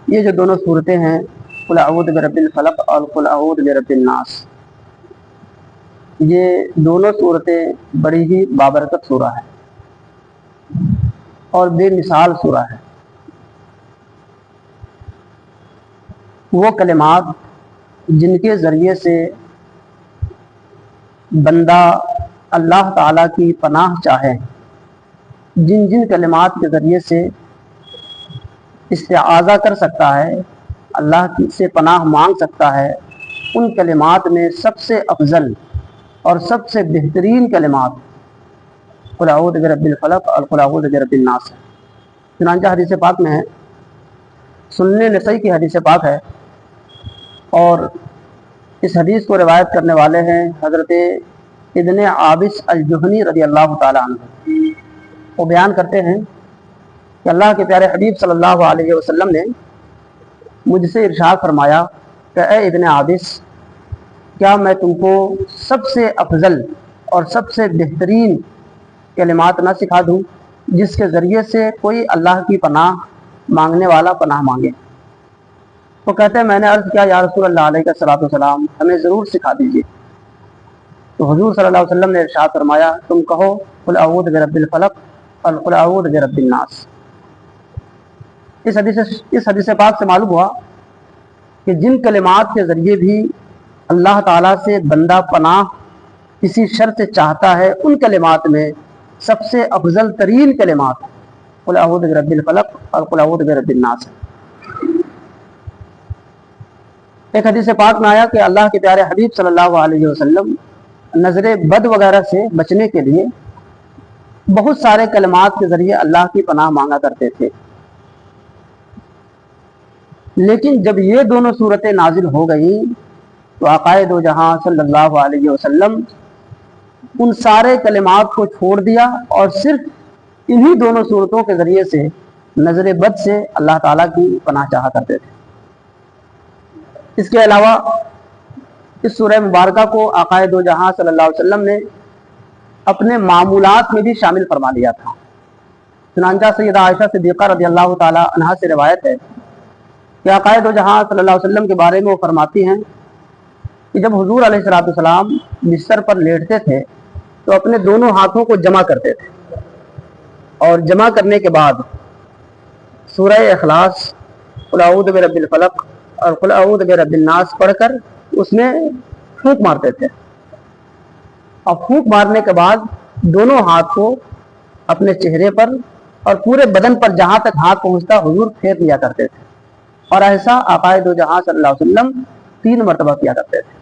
یہ جو دونوں صورتیں ہیں قل اعوذ برب الفلق اور قل اعوذ برب الناس، یہ دونوں صورتیں بڑی ہی بابرکت سورہ ہے اور بے مثال سورہ ہے۔ وہ کلمات جن کے ذریعے سے بندہ اللہ تعالیٰ کی پناہ چاہے، جن جن کلمات کے ذریعے سے استعاذہ کر سکتا ہے، اللہ کی سے پناہ مانگ سکتا ہے، ان کلمات میں سب سے افضل اور سب سے بہترین کلمات قل اعوذ برب الفلق اور قل اعوذ برب الناس ہے۔ چنانچہ حدیث پاک میں ہے، سنن نسائی کی حدیث پاک ہے، اور اس حدیث کو روایت کرنے والے ہیں حضرت ابن عابس الجہنی رضی اللہ تعالی عنہ۔ وہ بیان کرتے ہیں کہ اللہ کے پیارے حبیب صلی اللہ علیہ وسلم نے مجھ سے ارشاد فرمایا کہ اے ابن عابس، کیا میں تم کو سب سے افضل اور سب سے بہترین کلمات نہ سکھا دوں جس کے ذریعے سے کوئی اللہ کی پناہ مانگنے والا پناہ مانگے؟ وہ کہتے ہیں میں نے عرض کیا یا رسول اللہ علیہ الصلوۃ والسلام، ہمیں ضرور سکھا دیجیے۔ تو حضور صلی اللہ علیہ وسلم نے ارشاد فرمایا تم کہو قل اعوذ برب الفلق اور قل اعوذ برب الناس۔ اس حدیث پاک سے معلوم ہوا کہ جن کلمات کے ذریعے بھی اللہ تعالیٰ سے بندہ پناہ کسی شر سے چاہتا ہے، ان کلمات میں سب سے افضل ترین کلمات قل اعوذ برب الفلق اور قل اعوذ برب الناس۔ ایک حدیث پاک میں آیا کہ اللہ کے پیارے حبیب صلی اللہ علیہ وسلم نظر بد وغیرہ سے بچنے کے لیے بہت سارے کلمات کے ذریعے اللہ کی پناہ مانگا کرتے تھے، لیکن جب یہ دونوں صورتیں نازل ہو گئیں تو آقائے دو جہاں صلی اللہ علیہ وسلم ان سارے کلمات کو چھوڑ دیا اور صرف انہی دونوں صورتوں کے ذریعے سے نظر بد سے اللہ تعالیٰ کی پناہ چاہا کرتے تھے۔ اس کے علاوہ اس سورہ مبارکہ کو آقائے دو جہاں صلی اللہ علیہ وسلم نے اپنے معمولات میں بھی شامل فرما لیا تھا۔ چنانچہ سیدہ عائشہ صدیقہ رضی اللہ تعالی عنہا سے روایت ہے کہ آقائے دو جہاں صلی اللہ علیہ وسلم کے بارے میں وہ فرماتی ہیں کہ جب حضور علیہ الصلوۃ والسلام بستر پر لیٹتے تھے تو اپنے دونوں ہاتھوں کو جمع کرتے تھے، اور جمع کرنے کے بعد سورہ اخلاص قل اعوذ برب الفلق اور قل اعوذ برب الناس پڑھ کر اس میں پھونک مارتے تھے، اور پھونک مارنے کے بعد دونوں ہاتھ کو اپنے چہرے پر اور پورے بدن پر جہاں تک ہاتھ پہنچتا حضور پھیر لیا کرتے تھے، اور ایسا آقائے دو جہاں صلی اللہ علیہ وسلم 3 مرتبہ کیا کرتے تھے۔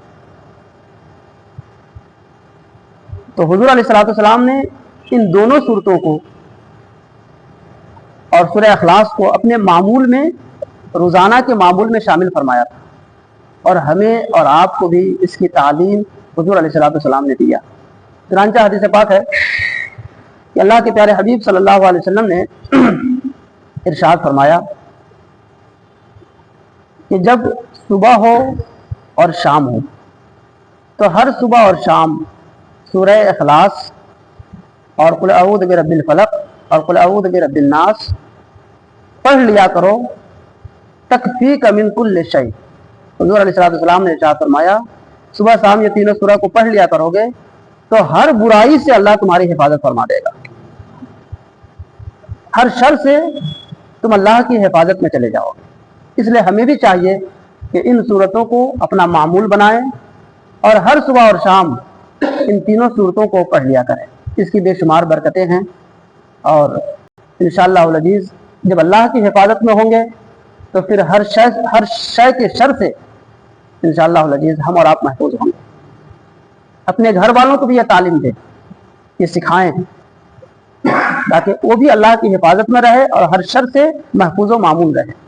تو حضور علیہ الصلوۃ والسلام نے ان دونوں صورتوں کو اور سورہ اخلاص کو اپنے معمول میں، روزانہ کے معمول میں شامل فرمایا تھا، اور ہمیں اور آپ کو بھی اس کی تعلیم حضور علیہ الصلوۃ والسلام نے دیا۔ چنانچہ حدیث پاک ہے کہ اللہ کے پیارے حبیب صلی اللہ علیہ وسلم نے ارشاد فرمایا کہ جب صبح ہو اور شام ہو تو ہر صبح اور شام سورہ اخلاص اور قل اعوذ برب الفلق اور قل اعوذ برب الناس پڑھ لیا کرو، تکفیک من کل شیء۔ حضور علیہ الصلوۃ والسلام نے ارشاد فرمایا صبح شام یہ تینوں سورہ کو پڑھ لیا کرو گے تو ہر برائی سے اللہ تمہاری حفاظت فرما دے گا، ہر شر سے تم اللہ کی حفاظت میں چلے جاؤ گے۔ اس لیے ہمیں بھی چاہیے کہ ان صورتوں کو اپنا معمول بنائیں اور ہر صبح اور شام ان تینوں صورتوں کو پڑھ لیا کریں۔ اس کی بے شمار برکتیں ہیں، اور انشاءاللہ العزیز جب اللہ کی حفاظت میں ہوں گے تو پھر ہر شے کے شر سے انشاءاللہ العزیز ہم اور آپ محفوظ ہوں گے۔ اپنے گھر والوں کو بھی یہ تعلیم دیں، یہ سکھائیں، تاکہ وہ بھی اللہ کی حفاظت میں رہے اور ہر شر سے محفوظ و معمون رہے۔